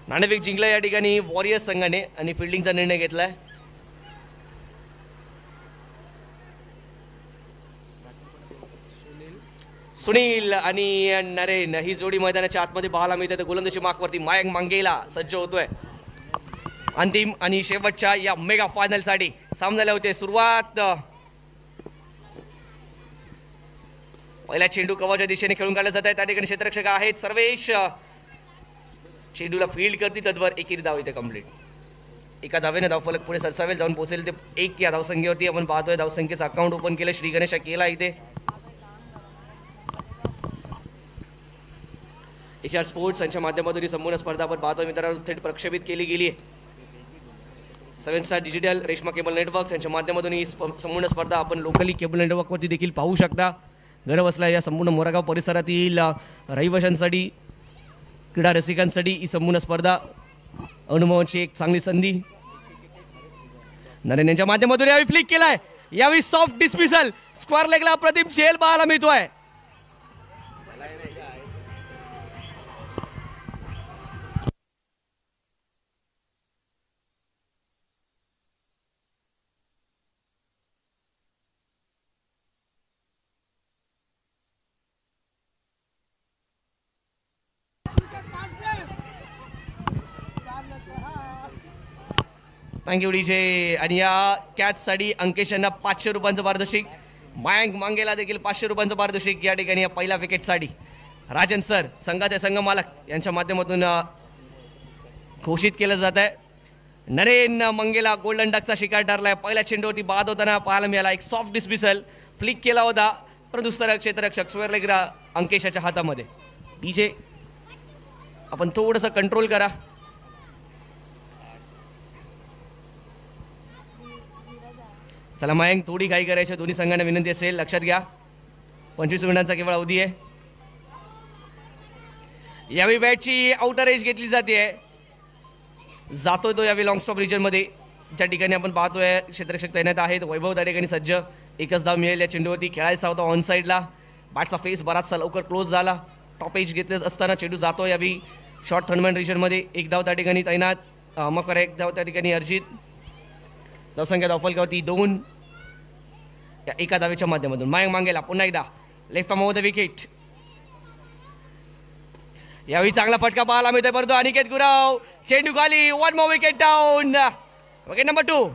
नाणेफेक जिंकला या ठिकाणी वॉरियर्स संघाने आणि फिल्डिंगचा निर्णय घेतलाय. सुनील आणि नरेन ही जोडी मैदानाच्या आतमध्ये पाहायला मिळते. गोलंदाजी मार्कवरती मयांक मांगेला सज्ज होतोय. अंतिम आणि शेवटच्या या मेगा फायनल साठी सामन्याला होते सुरुवात. पहिल्या चेंडू कव्हरच्या दिशेने खेळून काढला जात आहे. त्या ठिकाणी क्षेत्ररक्षक आहेत सर्वेश. चेंडूला फील्ड करते तद्वर एकेरी धाव इथे कंप्लीट. एका धावेने धावफलक पुढे सरसावेल जाऊन पोहोचेल ते 1 या धावसंख्येवरती. आपण पाहतोय धावसंख्येचं अकाउंट ओपन केलं. श्री गणेश केला इथे. HR स्पोर्ट्स यांच्या माध्यमातून ही संपूर्ण स्पर्धा आपण पाहतोय मित्रांनो थेट प्रक्षेपित केली गेली आहे. 7 star digital, Reshma cable networks यांच्या माध्यमातून ही संपूर्ण स्पर्धा आपण लोकली केबल नेटवर्कवरती देखील पाहू शकता. घर बसल्या या संपूर्ण मोरागाव परिसरातील रहिवाशांसाठी, क्रीडा रसिकांसाठी ही संपूर्ण स्पर्धा अनुभवाची एक चांगली संधी. नरेन यांच्या माध्यमातून यावेळी फ्लिक केलाय. यावेळी सॉफ्ट डिस्मिसल. स्क्वेअर लेगला अप्रतिम झेल पाहायला मिळतोय. Thank you DJ. आणि या कॅचसाठी अंकेश यांना 500 रुपयांचं पारितोषिक. मयांक मांगेला देखील 500 रुपयांचं पारितोषिक या ठिकाणी या पहिल्या विकेटसाठी. राजन सर संघाचे संघमालक यांच्या माध्यमातून घोषित केलं जात आहे. नरेन मंगेला गोल्डन डकचा शिकार ठरलाय. पहिल्या चेंडूवरती बाद होताना पाहायला मिळाला. एक सॉफ्ट डिस्मिसल फ्लिक केला होता परंतु क्षेत्ररक्षक स्क्वेअर लेग अंकेशाच्या हातामध्ये. डीजे आपण थोडंसं कंट्रोल करा. चला मयांक थोडी घाई करायची दोन्ही संघांना विनंती असेल. लक्षात घ्या 25 मिनिटांचा केवळ अवधी आहे. यावेळी बॅटची आउटर एज घेतली जाते. जातोय तो यावेळी लॉंग स्टॉप रिजन मध्ये ज्या ठिकाणी आपण पाहतोय क्षेत्ररक्षक तैनात आहेत. वैभव त्या ठिकाणी सज्ज. एकच धाव मिळेल या चेंडूवरती. खेळायचा होता ऑन साईडला. बॅटचा फेस बराचसा लवकर क्लोज झाला. टॉप एज घेतले असताना चेंडू जातो यावेळी शॉर्ट थर्डमॅन रिजन मध्ये. एक धाव त्या ठिकाणी तैनात. मकर एक धाव त्या ठिकाणी अर्जित. धावसंख्या धावफलकावरती 2 या एका धावेच्या माध्यमातून. मयांक मांगेला पुन्हा एकदा left arm over the wicket. यावेळी चांगला फटका पाहायला मिळतोय परंतु अनिकेत गुराव चेंडू खाली. 1 more wicket down. Wicket number 2.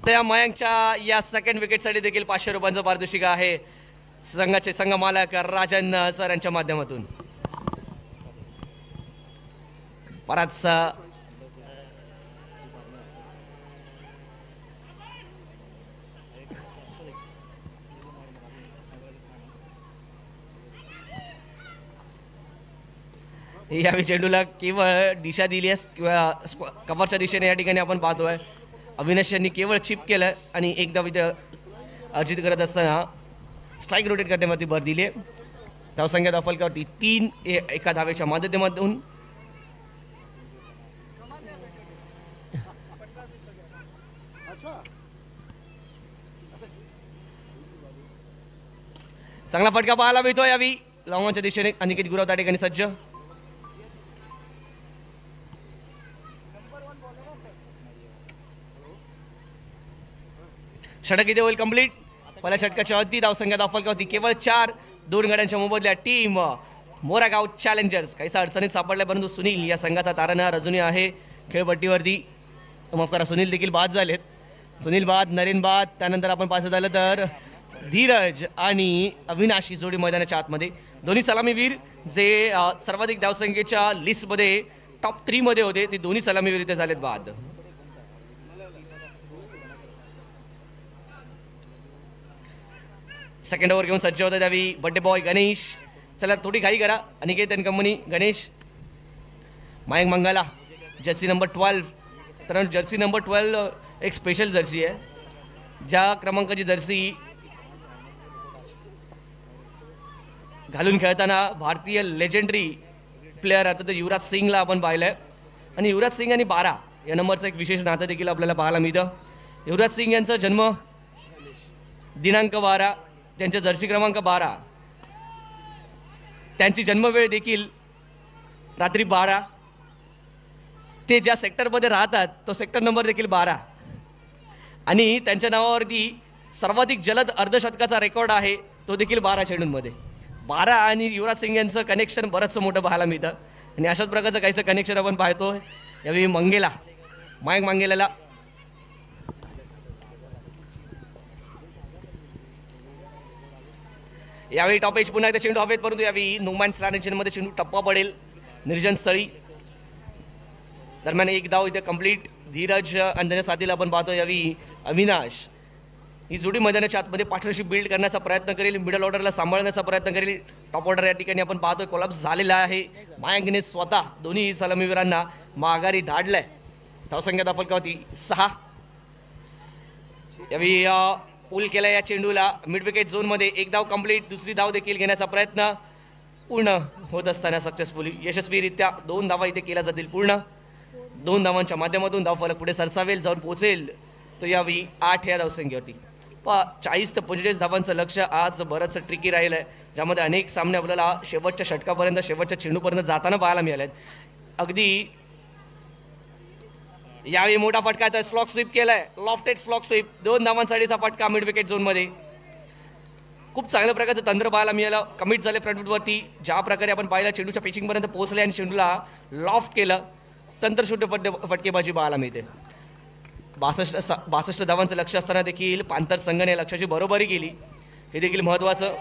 त्या मयांकच्या या सेकंड विकेटसाठी देखील 500 रुपयांचं पारितोषिक आहे. संघाचे संघमालक राजन सर यांच्या माध्यमातून. बराच यावेळी चेंडूला केवळ दिशा दिली आहे किंवा कव्हरच्या दिशेने या ठिकाणी आपण पाहतोय. अविनाश यांनी केवळ चिप केलं आणि एकदा इथं अर्जित करत असताना स्ट्राईक रोटेट करण्यावरती भर दिली आहे. धावसंख्या धावफलकावरती 3 एका धावेच्या माध्यमातून. चांगला फटका पाहायला मिळतो यावेळी लॉंगच्या दिशेने. अनिकेत गुराव त्या ठिकाणी सज्ज. षटक इथे होईल कंप्लीट. पहिल्या षटकाच्या अगदी धावसंख्या धावफलकावरती केवळ 4. 2 गड्यांच्या मोबदल्या टीम मोरागाव चॅलेंजर्स काहीसा अडचणीत सापडल्या परंतु सुनील या संघाचा तारणहार अजूनही आहे खेळपट्टीवरती. माफ करा सुनील देखील बाद झालेत. सुनील बाद, नरेन बाद. त्यानंतर आपण पाहायचं झालं तर धीरज आणि अविनाश ही जोडी मैदानाच्या आतमध्ये. दोन्ही सलामीवीर जे सर्वाधिक धावसंख्येच्या लिस्टमध्ये टॉप 3 मध्ये होते ते दोन्ही सलामीवीर इथे झालेत बाद. सेकंड ओव्हर घेऊन सज्ज होता त्यावेळी बड्डे बॉय गणेश. चला थोडी घाई करा. Aniket and company Ganesh. Mayank Mangela jersey number 12 तर जर्सी नंबर 12 एक स्पेशल जर्सी आहे. ज्या क्रमांकाची जर्सी घालून खेळताना भारतीय लेजेंडरी प्लेअर आता तर युवराज सिंगला आपण पाहिलंय. आणि युवराज सिंग आणि 12 या नंबरचं एक विशेष नातं देखील आपल्याला पाहायला मिळतं. युवराज सिंग यांचा जन्म दिनांक 12, त्यांचा जर्सी क्रमांक 12, त्यांची जन्मवेळ देखील रात्री 12, ते ज्या सेक्टरमध्ये राहतात तो सेक्टर नंबर देखील 12, आणि त्यांच्या नावावरती सर्वाधिक जलद अर्धशतकाचा रेकॉर्ड आहे तो देखील 12 चेंडूंमध्ये. 12 आणि युवराज सिंग यांचं कनेक्शन बरंचसं मोठं पाहायला मिळतं. आणि अशाच प्रकारचं काहीचं कनेक्शन आपण पाहतो यावेळी मयंक मंगेलाला यावेळी टॉप एज पुन्हा एकदा चेंडू हवेत, परंतु यावेळी नुमान मध्ये चेंडू टप्पा पडेल निर्जन स्थळी. दरम्यान एक धाव इथे कंप्लीट. धीरज आणि त्याच्या साथीला आपण पाहतो यावेळी अविनाश ही जोडी मैदानाच्या आतमध्ये पार्टनरशिप बिल्ड करण्याचा प्रयत्न करेल, मिडल ऑर्डरला सांभाळण्याचा प्रयत्न करेल. टॉप ऑर्डर या ठिकाणी आपण पाहतोय कोलॅप्स झालेला आहे. मयंकने स्वतः दोन्ही सलामीवीरांना माघारी धाडलंय. धावसंख्या दाखल 6. यावेळी पूल केला या चेंडूला मिड विकेट झोनमध्ये. एक धाव कंप्लीट. दुसरी धाव देखील घेण्याचा प्रयत्न पूर्ण होत असताना सक्सेसफुली यशस्वीरित्या 2 धावा इथे केल्या जातील. पूर्ण 2 धावांच्या माध्यमातून धावफलक पुढे सरसावेल, जाऊन पोहोचेल तो यावेळी 8 या धावसंख्येवरती. 40 ते 45 धावांचं लक्ष आज बरंचसं ट्रिकी राहिलं आहे, ज्यामध्ये अनेक सामने आपल्याला शेवटच्या षटकापर्यंत शेवटच्या चेंडूपर्यंत जाताना पाहायला मिळाले आहेत. अगदी यावेळी मोठा फटका तर स्लॉक स्वीप केलाय, लॉफ्टेड स्लॉक स्वीप. 2 धावांसाठीचा फटका मिड विकेट झोनमध्ये. खूप चांगल्या प्रकारचं तंत्र पाहायला मिळालं. कमिट झाले फ्रंटफूटवरती. ज्या प्रकारे आपण पाहिलं चेंडूच्या पिचिंगपर्यंत पोहोचले आणि चेंडूला लॉफ्ट केलं, तंत्रशुद्ध फटकेबाजी पाहायला मिळते. 62 धावांचं लक्ष असताना देखील पांथर संघाने लक्षाची बरोबरी केली, हे देखील महत्वाचं.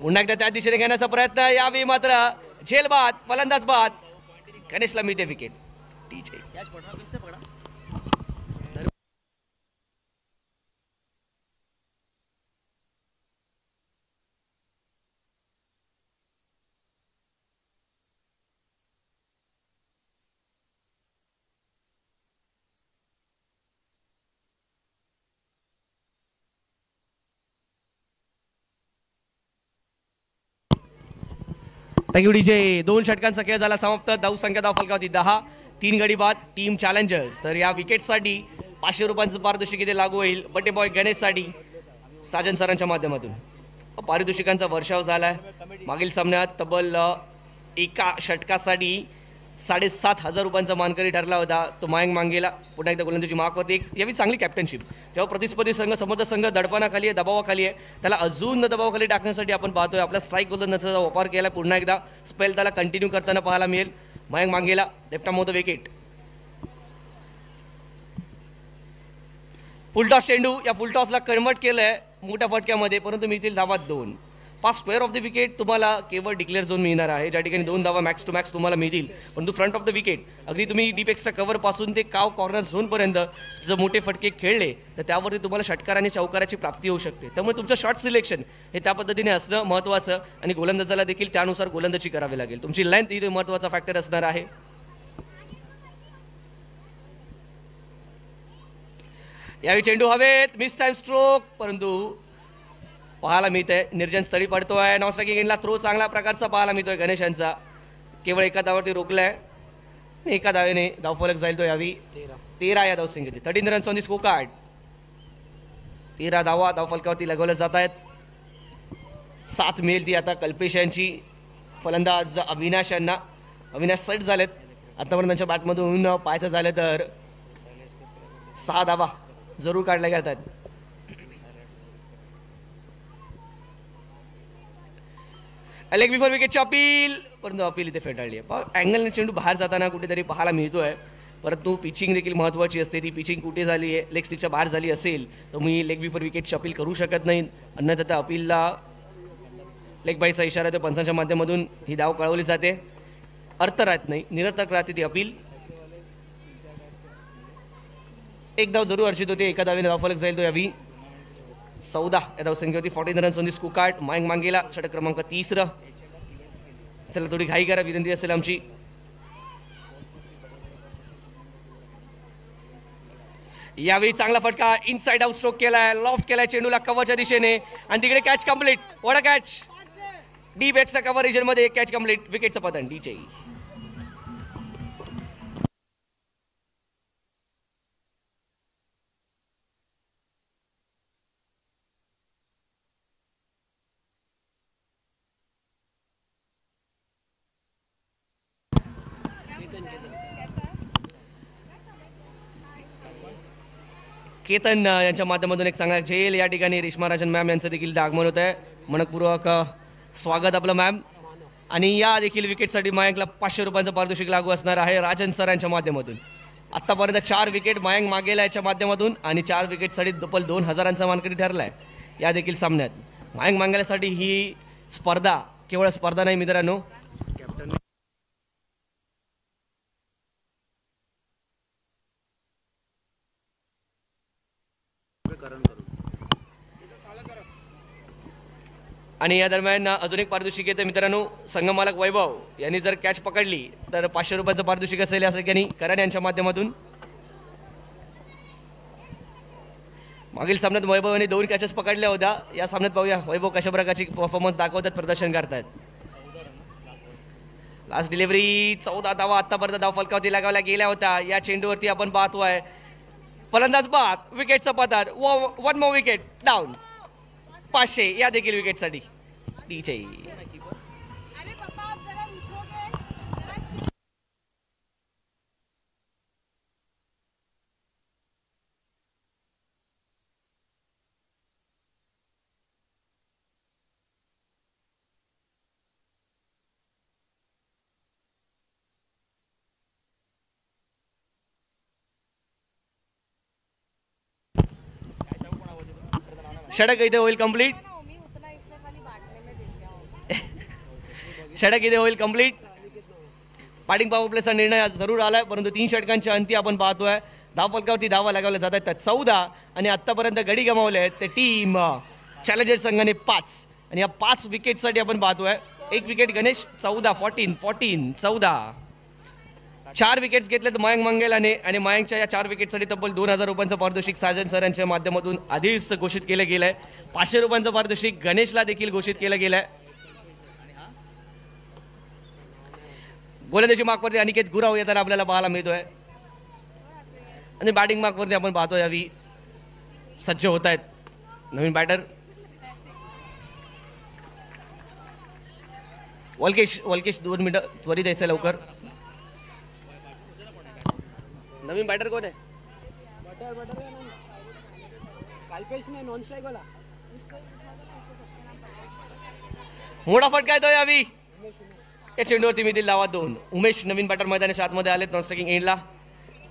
पुन्हा एकदा त्या दिशेने घेण्याचा प्रयत्न. यावेळी मात्र झेल बाद, फलंदाज बाद. गणेशला मिळते विकेट. Thank you DJ. 2 षटकांचा खेळ झाला समाप्त. धावसंख्या धावफलकावरती 10. 3 गडी बाद. Team challengers. तर या विकेटसाठी 500 रुपयांचं पारितोषिक इथे लागू होईल बड्डे बॉय गणेशसाठी साजन सरांच्या माध्यमातून. पारितोषिकांचा वर्षाव झालाय. मागील सामन्यात तब्बल एका षटकासाठी 7,500 रुपयांचा मानकरी ठरला होता तो मयंक मंगेला. पुन्हा एकदा गोलंदाजी मार्कवरती. एक यावी चांगली कॅप्टनशिप. जेव्हा प्रतिस्पर्धी संघ समोरचा संघ दडपणाखाली आहे, दबावाखाली आहे, त्याला अजून दबावाखाली टाकण्यासाठी आपण पाहतोय आपल्या स्ट्राईक गोलंदाजाचा वापर केला. पुन्हा एकदा स्पेल त्याला कंटिन्यू करताना पाहायला मिळेल. मयंक मंगेला लेफ्ट आर्म होतं विकेट. फुलटॉस चेंडू. या फुलटॉसला कन्वर्ट केलंय मोठ्या फटक्यामध्ये, परंतु मिळतील धावा 2. 5 स्क्वेअर ऑफ द विकेट तुम्हाला केवळ डिक्लेअर झोन मिळणार आहे, ज्या ठिकाणी 2 धावा मॅक्स टू मॅक्स तुम्हाला मिळतील. परंतु फ्रंट ऑफ द विकेट अगदी तुम्ही डीप एक्स्ट्रा कव्हर पासून ते काव कॉर्नर झोनपर्यंत जर मोठे फटके खेळले तर त्यावरती तुम्हाला षटकार आणि चौकाराची प्राप्ती होऊ शकते. त्यामुळे तुमचं शॉट सिलेक्शन हे त्या पद्धतीने असणं महत्त्वाचं, आणि गोलंदाजाला देखील त्यानुसार गोलंदाजी करावी लागेल. तुमची लेंथ इथे महत्त्वाचा फॅक्टर असणार आहे. यावेळी चेंडू हवेत. मिस टाइम स्ट्रोक, परंतु पाहायला मिळतंय निर्जन स्थळी पडतोय. नॉन स्ट्रायकिंग एंडला थ्रो चांगल्या प्रकारचा पाहायला मिळतोय गणेश यांचा. केवळ एका धावावरती रोखलाय, एका धावेने धावफलक जाईल तो यावी 13 या धावसंख्येची. 13 runs on the score card. 13 धावा धावफलकावरती लगवल्या जात आहेत. 7 मिळेल ती आता कल्पेश यांची. फलंदाज अविनाश यांना. अविनाश सेट झालेत आतापर्यंत त्यांच्या बॅटमधून. पाहायचं झालं तर 6 धावा जरूर काढल्या जात आहेत. लेग बिफोर विकेटची अपील, परंतु अपील इथे फेटाळली आहे. अँगलने चेंडू बाहेर जाताना कुठेतरी पाहायला मिळतोय, परंतु पिचिंग देखील महत्त्वाची असते. ती पिचिंग कुठे झाली आहे, लेग स्टिकच्या बाहेर झाली असेल तर मी लेग बिफोर विकेटची अपील करू शकत नाही. अन्यथा त्या अपीलला लेग बाईचा इशारा त्या पंचांच्या माध्यमातून ही धाव कळवली जाते. अर्थ राहत नाही, निरर्थक राहते ती अपील. एक धाव जरूर अर्जित होते. एका धावेने धावफलक जाईल तो यावी 14 या धावसंख्येवरती 14 runs on the score card. Mayank मांगेला षटक क्रमांक 30. चला थोडी घाई करा विनंती असेल आमची. यावेळी चांगला फटका इनसाइड आउट स्ट्रोक केलाय, लॉफ्ट केलाय चेंडूला कव्हरच्या दिशेने आणि तिकडे catch complete. What a catch. Deep extra cover region मध्ये कॅच कंप्लीट. विकेटचं पतन डीचे. केतन यांच्या माध्यमातून एक चांगला झेल या ठिकाणी रेश्मा राजन मॅम यांचं देखील आगमन होत आहे. मनपूर्वक स्वागत आपलं मॅम. आणि या देखील विकेटसाठी मयंकला 500 रुपयांचं पारितोषिक लागू असणार आहे राजन सर यांच्या माध्यमातून. आतापर्यंत 4 विकेट मयंक मागेला याच्या माध्यमातून आणि 4 विकेटसाठी तब्बल 2000चा मानकरी ठरलाय या देखील सामन्यात. मयंक मांगेल्यासाठी ही स्पर्धा केवळ स्पर्धा नाही मित्रांनो. आणि या दरम्यान अजून एक पारितोषिक येते मित्रांनो. संघमालक वैभव यांनी जर कॅच पकडली तर 500 रुपयांचं पारितोषिक असेल असं त्यांनी करण यांच्या माध्यमातून. मागील सामन्यात वैभव यांनी 2 कॅचेस पकडल्या होत्या. या सामन्यात पाहूया वैभव कशा प्रकारची परफॉर्मन्स दाखवतात, प्रदर्शन करतात. लास्ट डिलिव्हरी 14 धावा आतापर्यंत धाव फलकावरती लगावल्या गेल्या होत्या. या चेंडूवरती आपण पाहतोय फलंदाज बाद. विकेटचा पतन. 1 मोर विकेट डाऊन. 500 या देखील विकेटसाठी डीचे. षटक इथे होईल कंप्लीट. षटक इथे होईल कंप्लीट. बॅटिंग पॉवर प्लेचा निर्णय जरूर आलाय परंतु 3 षटकांच्या अंती आपण पाहतोय धाव फलकावरती धावा लगावल्या जात आहेत 14 आणि आतापर्यंत गडी गमावले आहेत ते टीम चॅलेंजर संघाने 5 आणि या 5 विकेटसाठी आपण पाहतोय 1 विकेट गणेश. 14 14 14 14 4 विकेट्स घेतलेत मयंक मंगेलाने आणि मयंकच्या या 4 विकेटसाठी तब्बल 2000 रुपयांचं पारितोषिक साजन सर यांच्या माध्यमातून आधीच घोषित केलं गेलंय. 500 रुपयांचं पारितोषिक गणेशला देखील घोषित केलं गेलंय. गोलंदाजी मार्कवरती अनिकेत गुराव येताना आपल्याला पाहायला मिळतोय आणि बॅटिंग मार्कवरती आपण पाहतोय यावी सज्ज होत आहेत नवीन बॅटर. वल्केश 2 मिनिटं त्वरित द्यायचं लवकर. नवीन बॅटर कोण आहे. मोठा फटका येतोय यावी. या चेंडूवरती मिळतील धावा 2. उमेश नवीन बॅटर मैदानाच्या आतमध्ये आले नॉन स्ट्रायकिंग एंडला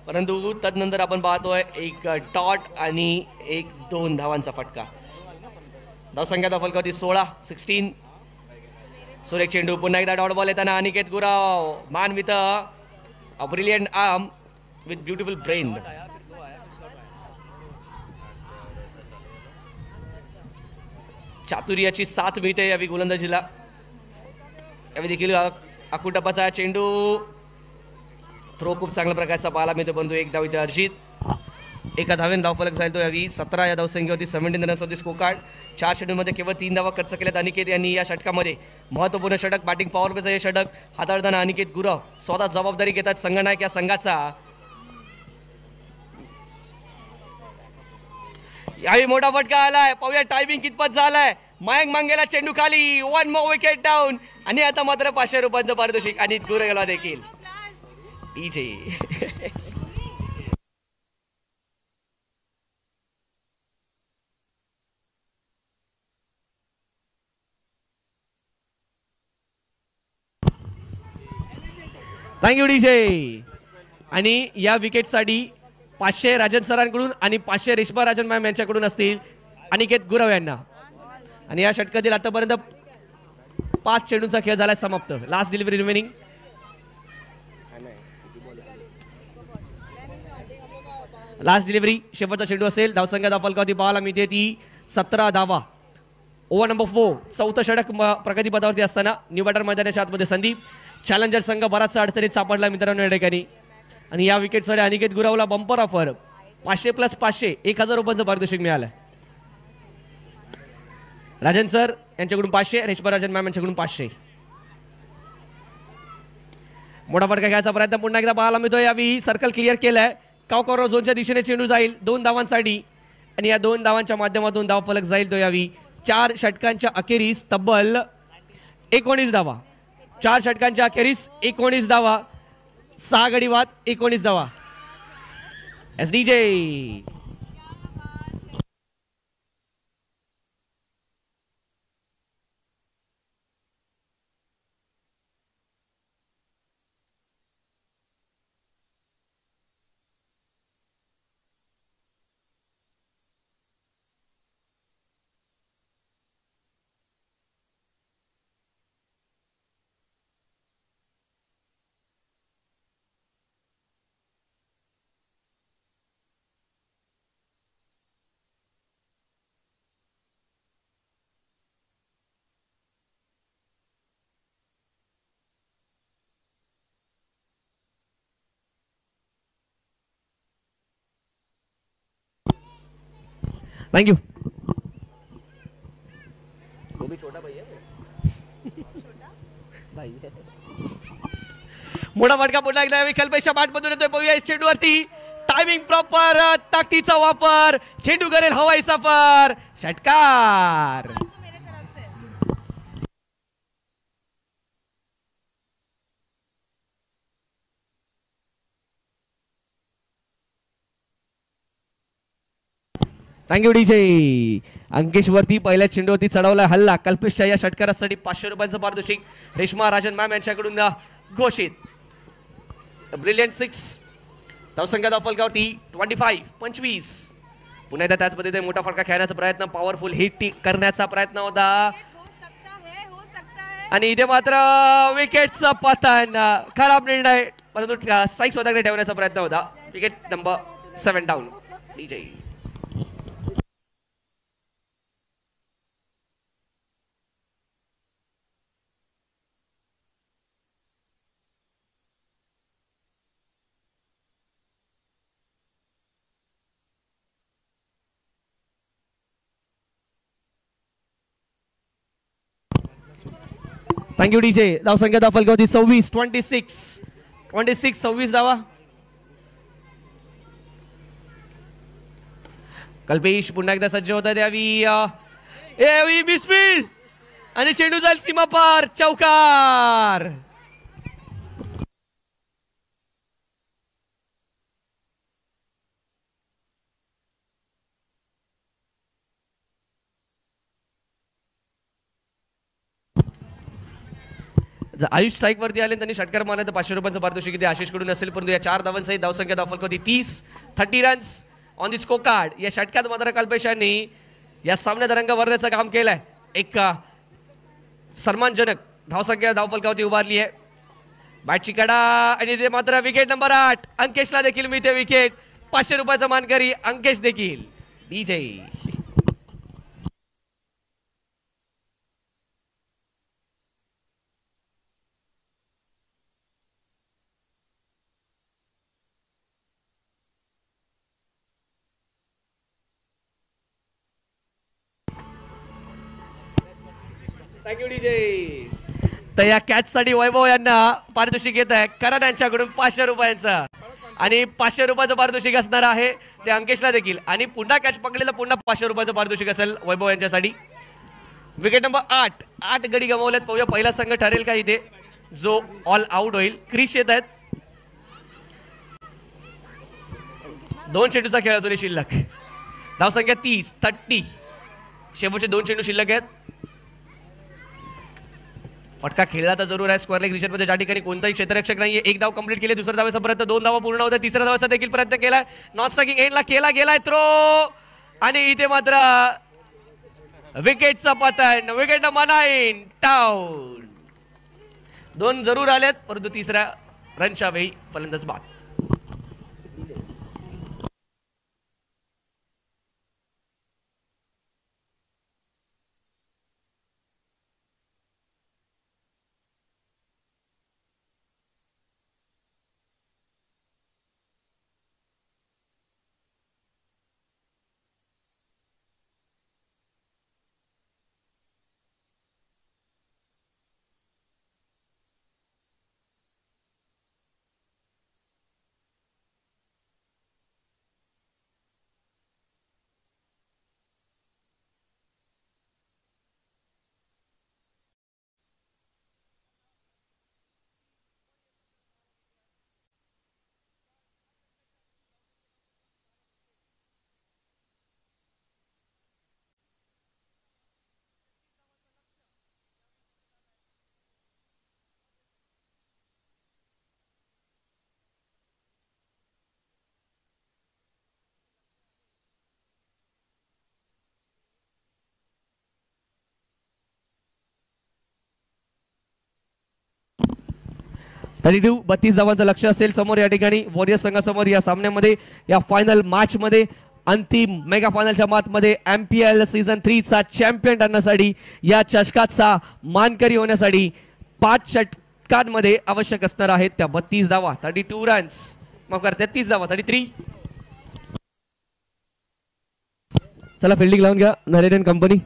परंतु तदनंतर आपण पाहतोय एक डॉट आणि 1-2 धावांचा फटका. धावसंख्या फलकावरती 16 सुरेख चेंडू. पुन्हा एकदा डॉट बॉल येताना Aniket Gurav man with a brilliant arm with beautiful brain. चातुर्याची साथ मिळते यावी गोलंदाजीला. यावेळी देखील अकुटपाचा चेंडू. थ्रो खूप चांगल्या प्रकारचा पाहायला मिळतो परंतु 1 धाव इथे अर्जित. 1 धावेन धाव फलक झाला तो यावी. 17 या धावसंख्येवरती 17 रन्स ऑफ स्कोर कार्ड. 4 षटकांमध्ये केवळ 3 धावा खर्च केल्यात अनिकेत यांनी या षटकामध्ये. महत्वपूर्ण षटक बॅटिंग पॉवर प्लेचं हे षटक हाताळताना अनिकेत गुरव स्वतः जबाबदारी घेतात संघनायक या संघाचा. यावेळी मोठा फटका आलाय. पाहूया टायमिंग कितपत झालाय. मयंक मांगेला चेंडू खाली. 1 मोर विकेट डाऊन आणि आता मात्र 500 रुपयांचं पारितोषिक अनित गुरवला देखील डीजे. Thank you DJ. आणि या विकेटसाठी 500 राजन सरांकडून आणि 500 रेश्मा राजन मॅम यांच्याकडून असतील अनिकेत गुरव यांना. आणि या षटकातील आतापर्यंत 5 चेंडूंचा खेळ झाला समाप्त. Last delivery remaining. Last delivery शेवटचा चेंडू असेल. धावसंख्या फलकावरती पाहायला मिळते ती 17 धावा. ओव्हर नंबर 4 चौथं षटक प्रगतीपथावरती असताना न्यू बॅटर मैदानाच्या आतमध्ये संदीप. चॅलेंजर संघ बराचसा अडचणीत सापडला मित्रांनो या ठिकाणी. आणि या विकेटसाठी अनिकेत गुरावला बंपर ऑफर 500 + 500 1000 रुपयांचं पारितोषिक मिळालं. राजन सर यांच्याकडून 500, रेश्मा राजन मॅम यांच्याकडून 500. मोठा फटका घ्यायचा प्रयत्न पुन्हा एकदा पाहायला मिळतो. यावेळी सर्कल क्लिअर केलाय. कॉर्नर झोनच्या दिशेने चेंडू जाईल 2 धावांसाठी आणि या 2 धावांच्या माध्यमातून धाव फलक जाईल तो यावी 4 षटकांच्या अखेरीस तब्बल 19 धावा. 4 षटकांच्या अखेरीस 19 धावा. 6 गडी बाद 19 धावा. SDJ thank you. वो भी छोटा भाई है. मोठा फटका पुन्हा एकदा कल्पेशा बॅटमधून येतोय. पाहूया चेंडूवरती टायमिंग प्रॉपर, ताकदीचा वापर, चेंडू करेल हवाई सफर, षटकार. Thank you DJ. अंकेश वरती पहिल्या चेंडूवरती चढवला हल्ला. कल्पेशच्या या षटकारासाठी 500 रुपयांचं पारितोषिक रेश्मा राजन मॅम यांच्याकडून घोषित. ब्रिलियंट 6 धावसंख्या धावफलकावरती 25. पुन्हा एकदा त्याच पद्धतीने मोठा फटका खेळण्याचा प्रयत्न, पॉवरफुल हिट करण्याचा प्रयत्न होता आणि इथे मात्र विकेटचा पतन. खराब निर्णय, परंतु स्ट्राईक स्वतःकडे ठेवण्याचा प्रयत्न होता. Wicket number 7 down. DJ thank you DJ. धावसंख्या धावफलकावरती 26 धावा. कल्पेश पुन्हा एकदा सज्ज होता त्यावी मिसफील्ड आणि चेंडू जाईल सीमा पार, चौकार. आयुष स्ट्राईक वरती आले त्यांनी षटकार मारला तर 500 रुपयांचं पारितोषिक इथे आशिष कडून असेल. परंतु या 4 धावांसहित धावसंख्या धावफलकावरती 30 runs on the score card. या षटकात मात्र कल्पेशांनी या सामन्यात रंग भरण्याचं काम केलंय. एक सन्मानजनक धावसंख्या धावफलकावरती उभारली आहे. बॅटची कडा आणि ते मात्र विकेट नंबर 8 अंकेशला देखील मिळते विकेट. 500 रुपयाचा मानकरी अंकेश देखील. DJ thank you DJ. तर या कॅच साठी वैभव यांना पारितोषिक येत आहे करण यांच्याकडून 500 रुपयांचं आणि 500 रुपयाचं पारितोषिक असणार आहे ते अंकेशला देखील. आणि पुन्हा कॅच पकडलेलं पुन्हा 500 रुपयाचं पारितोषिक असेल वैभव यांच्यासाठी. विकेट नंबर 8 गडी गमावल्यात. पाहूया पहिला संघ ठरेल का इथे जो ऑल आउट होईल. क्रिश येत आहेत. 2 चेंडूचा खेळ होतो शिल्लक. धावसंख्या 30. शेवटचे 2 चेंडू शिल्लक आहेत. फटका खेळला तर जरूर आहे स्क्वेअर लेग रिजनमध्ये ज्या ठिकाणी कोणताही क्षेत्ररक्षक नाहीये. 1 धाव कंप्लीट केली. दुसऱ्या धावेचा प्रयत्न 2 धावा पूर्ण होत्या. तिसऱ्या धावाचा देखील प्रयत्न केलाय. नॉन स्ट्रायकिंग एंडला केला गेलाय थ्रो आणि इथे मात्र विकेटचा पतन. Wicket number 9 down. 2 जरूर आलेत परंतु तिसऱ्या रनच्या वेळी फलंदाज बाद. 32 धावांचं लक्ष असेल समोर या ठिकाणी वॉरियर्स संघासमोर या सामन्यामध्ये या फायनल मॅच मध्ये अंतिम मेगा फायनलच्या मातमध्ये MPL सीझन 3 चा चॅम्पियन ठरण्यासाठी या चषकाचा मानकरी होण्यासाठी 5 षटकांमध्ये आवश्यक असणार आहेत त्या 32 धावा 32 रन्स माफ करा 33 धावा 33. चला फिल्डिंग लावून घ्या नरेन कंपनी.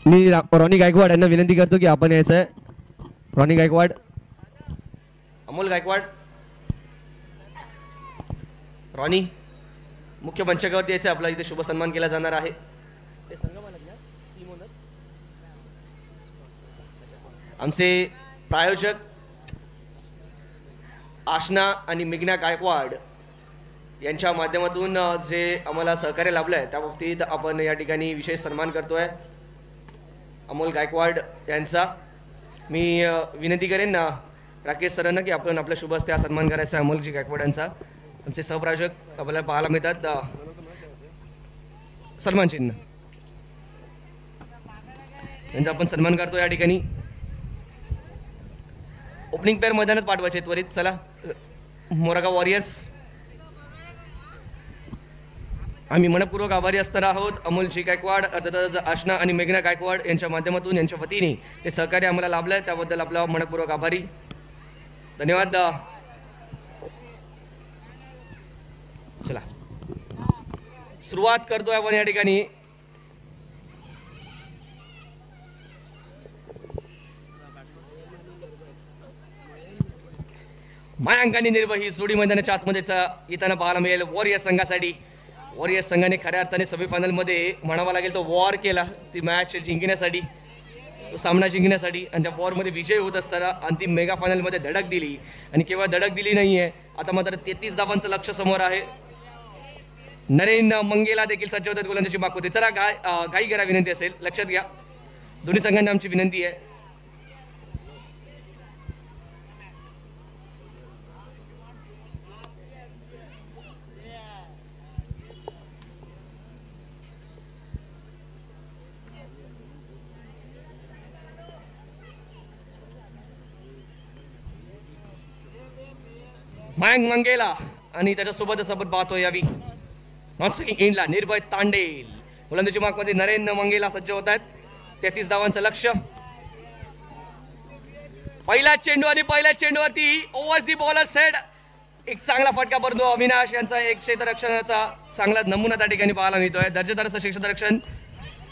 मी रॉनी गायकवाड यांना विनंती करतो की आपण यायचं आहे. रॉनी गायकवाड, अमोल गायकवाड, रॉनी मुख्य मंचावरती यायचं. आपला इथे शुभ सन्मान केला जाणार आहे. आमचे प्रायोजक आशना आणि मेघना गायकवाड यांच्या माध्यमातून जे आम्हाला सहकार्य लाभलं आहे त्या बाबतीत आपण या ठिकाणी विशेष सन्मान करतोय अमोल गायकवाड यांचा. मी विनंती करेन ना राकेश सरांना की आपण आपल्या शुभ हस्ते सन्मान करायचा आहे अमोलजी गायकवाड यांचा. आमचे सहप्रायोजक आपल्याला पाहायला मिळतात सन्मान चिन्ह यांचा आपण सन्मान करतो या ठिकाणी. ओपनिंग पेअर मैदानात पाठवायचे त्वरित. चला मोरागाव वॉरियर्स. आम्ही मनपूर्वक आभारी असणार आहोत अमोलजी गायकवाड अर्थातच आशना आणि मेघना गायकवाड यांच्या माध्यमातून यांच्या वतीने ते सहकार्य आम्हाला लाभलं आहे त्याबद्दल आपला मनपूर्वक आभारी. धन्यवाद. चला सुरुवात करतोय आपण या ठिकाणी. मयांक आणि निर्भय ही जोडी मैदानाच्या आतमध्येच येताना पाहायला मिळेल वॉरियर्स संघासाठी. वॉरियर्स संघाने खऱ्या अर्थाने सेमीफायनलमध्ये म्हणावा लागेल तो वॉर केला ती मॅच जिंकण्यासाठी, तो सामना जिंकण्यासाठी. आणि त्या वॉरमध्ये विजय होत असताना अंतिम मेगा फायनलमध्ये धडक दिली. आणि केवळ धडक दिली नाही आहे, आता मात्र 33 धावांचं लक्ष समोर आहे. नरेन मंगेला देखील सज्ज होतात गोलंदाजी मागवते. चला घाई करा विनंती असेल, लक्षात घ्या दोन्ही संघांना आमची विनंती आहे. मयांक मंगेला आणि त्याच्यासोबतच आपण पाहतो यावी नॉनस्ट्रायकिंग एंडला निर्भय तांडेल. गोलंदाजी मार्कमध्ये नरेन मंगेला सज्ज होत आहेत. 33 धावांचं लक्ष. पहिला चेंडू आणि पहिल्या चेंडूवरती ओव्हर दी बॉलर सेट एक चांगला फटका परंतु अविनाश यांचा एक क्षेत्ररक्षणाचा चांगला नमुना त्या ठिकाणी पाहायला मिळतोय. दर्जेदार असं क्षेत्ररक्षण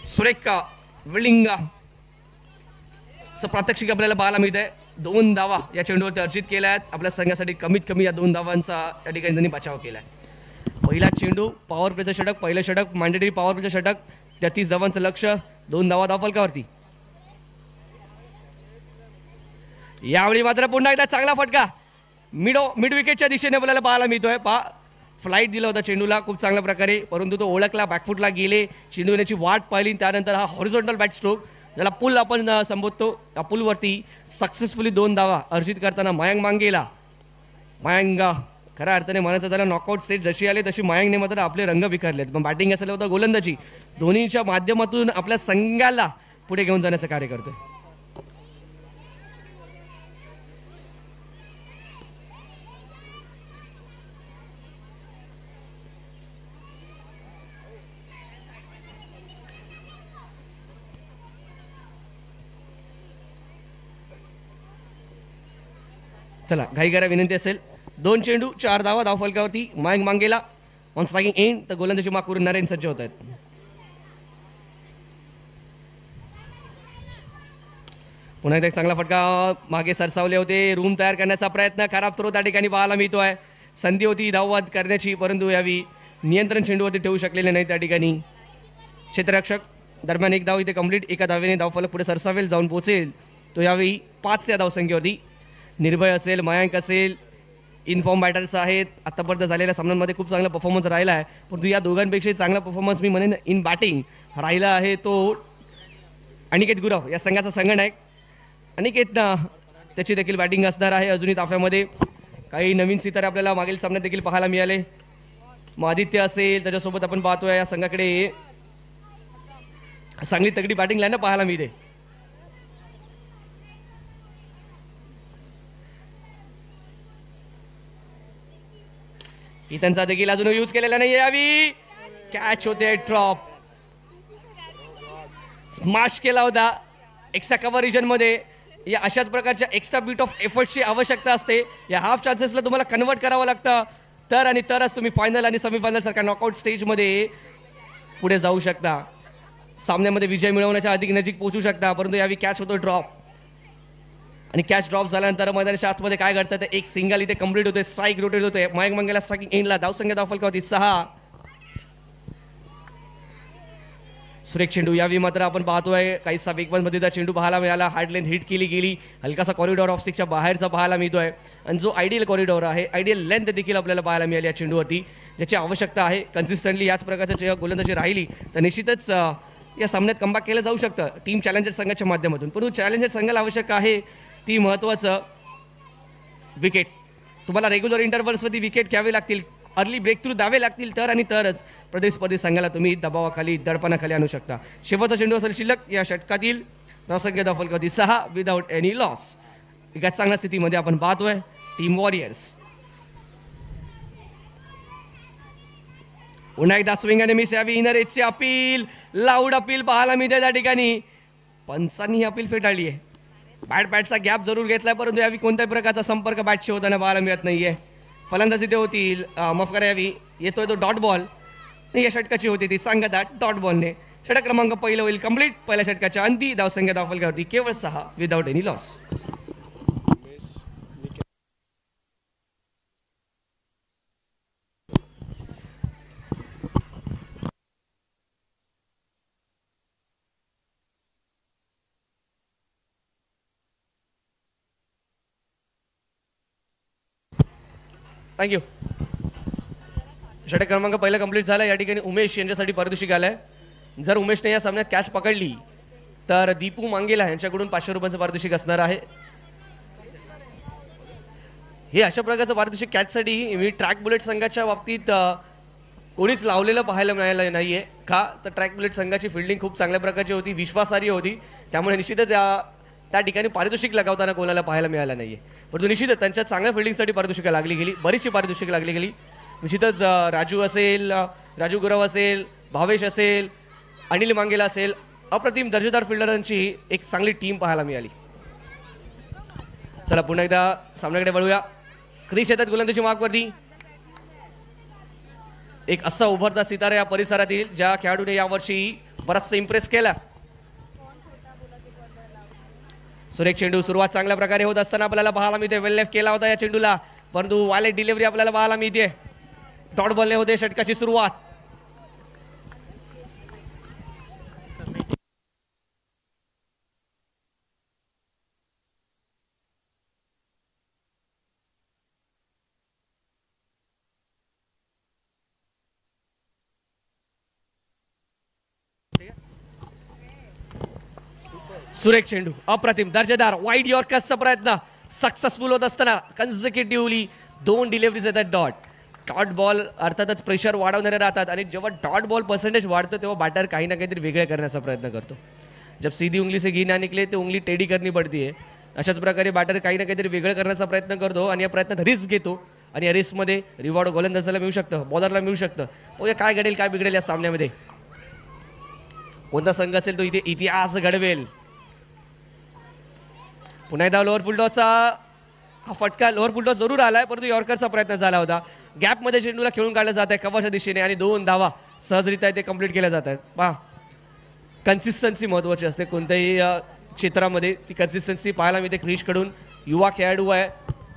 सुरेख विलिंगा प्रात्यक्षिक आपल्याला पाहायला मिळत आहे. 2 धावा या चेंडूवरती अर्जित केल्या आहेत. आपल्या संघासाठी कमीत कमी या 2 धावांचा या ठिकाणी त्यांनी बचाव केला आहे. पहिला चेंडू पॉवर प्लेचं षटक, पहिलं षटक मॅन्डेटरी पॉवर प्लेचं षटक. 33 धावांचं लक्ष. 2 धावा धावफलकावरती. यावेळी मात्र पुन्हा एकदा चांगला फटका मिड विकेटच्या दिशेने आपल्याला पाहायला मिळतोय. फ्लाईट दिला होता चेंडूला खूप चांगल्या प्रकारे परंतु तो ओळखला, बॅकफुटला गेले, चेंडू येण्याची वाट पाहिली. त्यानंतर हा हॉरिझॉन्टल बॅट स्ट्रोक ज्याला पुल आपण संबोधतो त्या पुलवरती सक्सेसफुली 2 धावा अर्जित करताना मयांक मंगेला. मयांक खऱ्या अर्थाने म्हणायचं झालं नॉकआउट स्टेज जशी आले तशी मयांकने मात्र आपले रंग विखरलेत. पण बॅटिंग असेल होतं गोलंदाजी दोन्हीच्या माध्यमातून आपल्या संघाला पुढे घेऊन जाण्याचं कार्य करतोय. चला घाई करा विनंती असेल. 2 चेंडू 4 धावा धावफलकावरती. मयांक मंगेला ऑन स्ट्रायकिंग एंड तर गोलंदाजी मागवरून नरेन सज्ज होत आहेत. पुन्हा एकदा चांगला फटका मागे सरसावले होते. रूम तयार करण्याचा प्रयत्न खराब थ्रो त्या ठिकाणी पाहायला मिळतोय. संधी होती धाववाद करण्याची परंतु यावी नियंत्रण चेंडूवरती ठेवू शकलेले नाही त्या ठिकाणी क्षेत्ररक्षक. दरम्यान 1 धाव इथे कंप्लीट. एका धावेने धावफलक पुढे सरसावेल जाऊन पोहोचेल तो यावेळी 5 या धावसंख्येवरती. निर्भय असेल मयांक असेल इनफॉर्म बॅटर्स आहेत. आतापर्यंत झालेल्या सामन्यांमध्ये खूप चांगला परफॉर्मन्स राहिला आहे परंतु या दोघांपेक्षा चांगला परफॉर्मन्स मी म्हणेन इन बॅटिंग राहिला आहे तो अनिकेत गुरव या संघाचा संघनायक. अनिकेत त्याची देखील बॅटिंग असणार आहे. अजूनही ताफ्यामध्ये काही नवीन सितारे आपल्याला मागील सामन्यात देखील पाहायला मिळाले. मग आदित्य असेल, त्याच्यासोबत आपण पाहतोय या संघाकडे चांगली तगडी बॅटिंग लाईन पाहायला मिळते. की त्यांचा देखील अजून यूज केलेला नाही यावी. कॅच होते, ड्रॉप स्मॅश केला होता एक्स्ट्रा कव्हर रिजन मध्ये. या अशाच प्रकारच्या एक्स्ट्रा बीट ऑफ एफर्टची आवश्यकता असते. या हाफ चान्सेसला तुम्हाला कन्वर्ट करावं लागतं, तर आणि तरच तुम्ही फायनल आणि सेमीफायनल सारख्या नॉकआउट स्टेजमध्ये पुढे जाऊ शकता, सामन्यामध्ये विजय मिळवण्याच्या अधिक नजीक पोहोचू शकता. परंतु यावी कॅच होतो ड्रॉप, आणि कॅच ड्रॉप झाल्यानंतर मैदानाच्या आतमध्ये काय घडतं तर एक सिंगल इथे कंप्लीट होते, स्ट्राईक रोटेट होते. मयंक मंगेला स्ट्रायकिंग एंडला धावसंख्या दाखल 6. सुरेख चेंडू यावी मात्र आपण पाहतोय काहीसा वेगवानमध्येचा चेंडू पाहायला मिळाला. हार्ड लेंथ हिट केली गेली, हलकासा कॉरिडॉर ऑफ स्टिकच्या बाहेरचा पाहायला मिळतोय, आणि जो आयडियल कॉरिडॉर आहे, आयडियल लेंथ देखील आपल्याला पाहायला मिळाली या चेंडूवरती, ज्याची आवश्यकता आहे. कन्सिस्टंटली याच प्रकारच्या गोलंदाजी राहिली तर निश्चितच या सामन्यात कमबॅक केलं जाऊ शकतं टीम चॅलेंजर संघाच्या माध्यमातून. परंतु चॅलेंजर संघाला आवश्यक आहे ती महत्त्वाचं विकेट. तुम्हाला रेग्युलर इंटरव्हल्सवरती विकेट घ्यावे लागतील, अर्ली ब्रेक थ्रू द्यावे लागतील, तर आणि तरच प्रतिस्पर्धी संघाला तुम्ही दबावाखाली दडपणाखाली आणू शकता. शेवटचा चेंडू असेल शिल्लक या षटकातील. धावसंख्या दाखल 6 विदाउट एनी लॉस. एका चांगल्या स्थितीमध्ये आपण पाहतोय टीम वॉरियर्स. पुन्हा एकदा स्विंग आणि मिस यावी. इनर एजची अपील, लाऊड अपील पाहायला मिळते त्या ठिकाणी. पंचांनी ही अपील फेटाळली आहे. बॅटचा गॅप जरूर घेतलाय, परंतु यावी कोणत्याही प्रकारचा संपर्क बॅटशी होताना पाहायला मिळत नाहीये. फलंदाजी ते होतील, माफ करा यावी येतोय तो डॉट बॉल. या षटकाची होती ती सांगता डॉट बॉलने. षटक क्रमांक पहिलं होईल कंप्लीट. पहिल्या षटकाच्या अंती धावसंख्या दाखल होती केवळ 6 विदाउट एनी लॉस. थँक्यू. षटक क्रमांक पहिला कंप्लीट झाला. या ठिकाणी उमेश यांच्यासाठी पारितोषिक आलंय. जर उमेशने या सामन्यात कॅच पकडली तर दीपू मांगेला यांच्याकडून 500 रुपयांचं पारितोषिक असणार आहे. हे अशा प्रकारचं पारितोषिक कॅचसाठी मी ट्रॅक बुलेट संघाच्या बाबतीत कोणीच लावलेलं पाहायला मिळालं नाहीये. का तर ट्रॅक बुलेट संघाची फिल्डिंग खूप चांगल्या प्रकारची होती, विश्वासार्ह होती, त्यामुळे निश्चितच त्या ठिकाणी पारितोषिक लगावताना कोणाला पाहायला मिळालं नाहीये. परंतु निश्चितच त्यांच्या चांगल्या फिल्डिंगसाठी पारितोषिक लागली गेली, बरीचशी पारितोषिक लागली गेली. निश्चितच राजू असेल, राजू गुरव असेल, भावेश असेल, अनिल मांगेला असेल, अप्रतिम दर्जेदार फिल्डरांची एक चांगली टीम पाहायला मिळाली. चला पुन्हा एकदा सामन्याकडे वळूया. क्रिस येतात गोलंदाजी मार्कवरती. एक असा उभरता सितारा या परिसरातील ज्या खेळाडूने यावर्षी बराचसा इम्प्रेस केला. सुरेख चेंडू सुरुवात चांगल्या प्रकारे होत असताना आपल्याला पाहायला मिळते. वेल लेफ्ट केला होता या चेंडूला, परंतु वालेट डिलिव्हरी आपल्याला पाहायला मिळते. डॉट बॉलने होते षटकाची सुरुवात. सुरेख चेंडू, अप्रतिम दर्जेदार वाईड यॉर्करचा प्रयत्न सक्सेसफुल होत असताना कन्झिक्युटिव्हली 2 डिलिव्हरीज येतात डॉट. डॉट बॉल अर्थातच प्रेशर वाढवणारे राहतात, आणि जेव्हा डॉट बॉल पर्सेंटेज वाढतं तेव्हा बॅटर काही ना काहीतरी वेगळे करण्याचा प्रयत्न करतो. जब सीधी उंगली से घी ना निकले तो उंगली टेढ़ी करनी पडती है. अशाच प्रकारे बॅटर काही ना काहीतरी वेगळं करण्याचा प्रयत्न करतो, आणि या प्रयत्नात रिस्क घेतो, आणि या रिस्कमध्ये रिवॉर्ड गोलंदाजाला मिळू शकतं, बॉलरला मिळू शकतं. बघूया काय घडेल काय बिघडेल या सामन्यामध्ये. कोणता संघ असेल तो इथे इतिहास घडवेल. पुन्हा एकदा लोअर फुलटॉसचा हा फटका, लोअर फुलटॉस जरूर आलाय, परंतु यॉर्करचा प्रयत्न झाला होता. गॅपमध्ये चेंडूला खेळून काढलं जात आहे कव्हरच्या दिशेने, आणि 2 धावा सहजरित्या ते कंप्लीट केल्या जात आहेत. पहा, कन्सिस्टन्सी महत्त्वाची असते कोणत्याही क्षेत्रामध्ये. ती कन्सिस्टन्सी पाहायला मिळते क्रिशकडून. युवा खेळाडू आहे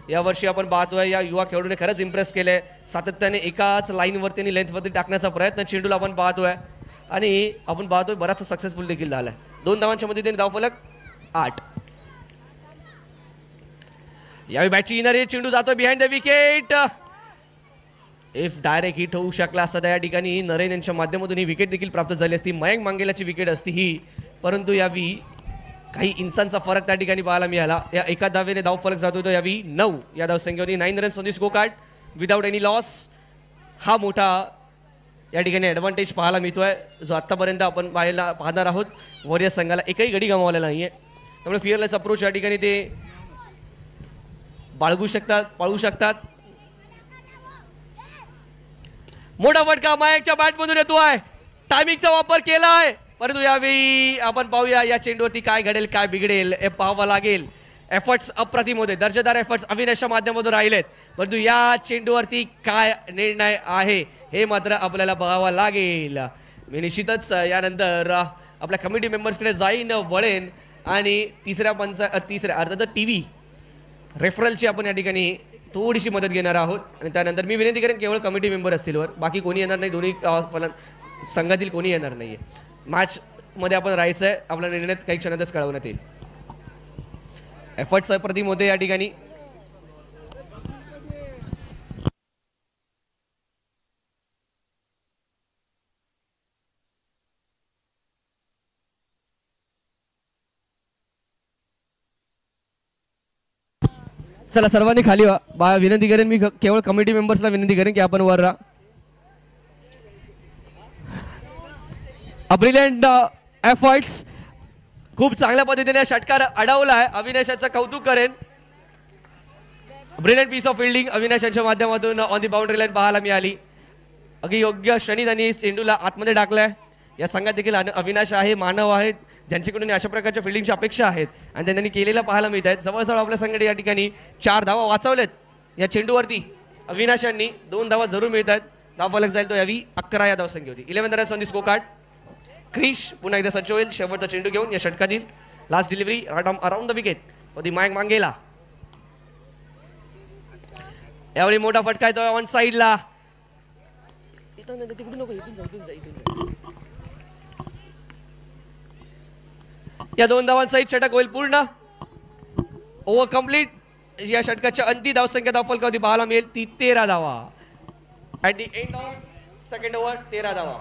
यावर्षी आपण पाहतोय, या युवा खेळाडूने खरंच इम्प्रेस केलंय. सातत्याने एकाच लाईनवरती आणि लेंथवरती टाकण्याचा प्रयत्न चेंडूला आपण पाहतोय, आणि आपण पाहतोय बराचसा सक्सेसफुल देखील झालाय. 2 धावांच्या मध्ये धावफलक 8. यावेळी बॅटची इनर चेंडू जातोय behind the wicket. If direct hit होऊ शकला असता त्या ठिकाणी नरेन यांच्या माध्यमातून ही विकेट देखील प्राप्त झाली असती. मयंक मांगेलाची विकेट असती ही, परंतु यावी काही इंचांचा फरक त्या ठिकाणी पाहायला मिळाला. या एका धावेने धाव फलक जात होतो यावी 9 या धावसंख्येवरती 9 runs on the score card without any loss. हा मोठा या ठिकाणी ॲडव्हान्टेज पाहायला मिळतोय जो आत्तापर्यंत आपण पाहणार आहोत. वॉरियर्स संघाला एकही गडी गमावलेला नाहीये, त्यामुळे फिअरलेस अप्रोच या ठिकाणी ते बाळगू शकतात, पाळू शकतात. मोठा फटका मयंकच्या बॅटमधून येतोय, टायमिंगचा वापर केलाय, परंतु यावेळी आपण पाहूया या चेंडूवरती काय घडेल काय बिघडेल हे पाहावं लागेल. एफर्ट्स अप्रतिम होते, दर्जेदार एफर्ट्स अविनाशच्या माध्यमातून राहिलेत, परंतु या चेंडूवरती काय निर्णय आहे हे मात्र आपल्याला बघावं लागेल. मी निश्चितच यानंतर आपल्या कमिटी मेंबर्सकडे जाईन, वळेन आणि तिसऱ्या अर्थात टीव्ही रेफरलची आपण या ठिकाणी थोडीशी मदत घेणार आहोत. आणि त्यानंतर मी विनंती करेन केवळ कमिटी मेंबर असतील वर, बाकी कोणी येणार नाही, दोन्ही संघातील कोणी येणार नाहीये. मॅच मध्ये आपण राहायचं आहे, आपला निर्णय काही क्षणातच कळवण्यात येईल. एफर्ट्स अप्रतिम होते या ठिकाणी. चला सर्वांनी खाली व्हा. विनंती करेन, मी केवळ कमिटी मेंबर्सला विनंती करेन की आपण वर राहा. ब्रिलियंट एफर्ट्स, खूप चांगल्या पद्धतीने षटकार अडवलाय. अविनाशाचं कौतुक करेन. ब्रिलियंट पीस ऑफ फिल्डिंग अविनाशाच्या माध्यमातून ऑन दी बाउंड्री लाईन पाहायला मिळाली. अगदी योग्य क्षणी त्यांनी चेंडूला आतमध्ये टाकलाय. या संघात देखील अविनाश आहे, मानव आहेत ज्यांच्याकडून अशा प्रकारच्या फिल्डिंगची अपेक्षा आहेत आणि त्यांनी केलेला पाहायला मिळत आहेत. जवळजवळ आपल्या संघाने या ठिकाणी 4 धावा वाचवल्यात या चेंडूवरती. अविनाशांनी 2 धावा जरूर मिळत आहेत. धाव फलक जाईल तो यावी 11 या धावसंख्येवरती. 11 runs on the scorecard. Krish पुन्हा एकदा सज्ज होईल शेवटचा चेंडू घेऊन या षटकातील. Last delivery around the wicket the Mayank Mangela. यावेळी मोठा फटका येतो ऑन साईडला. या 2 धावांसहित षटक होईल पूर्ण. Over complete. या षटकाच्या अंतिम धावसंख्या धावफलकावरती पाहायला मिळेल ती 13 धावा. At the end of second over 13 धावा.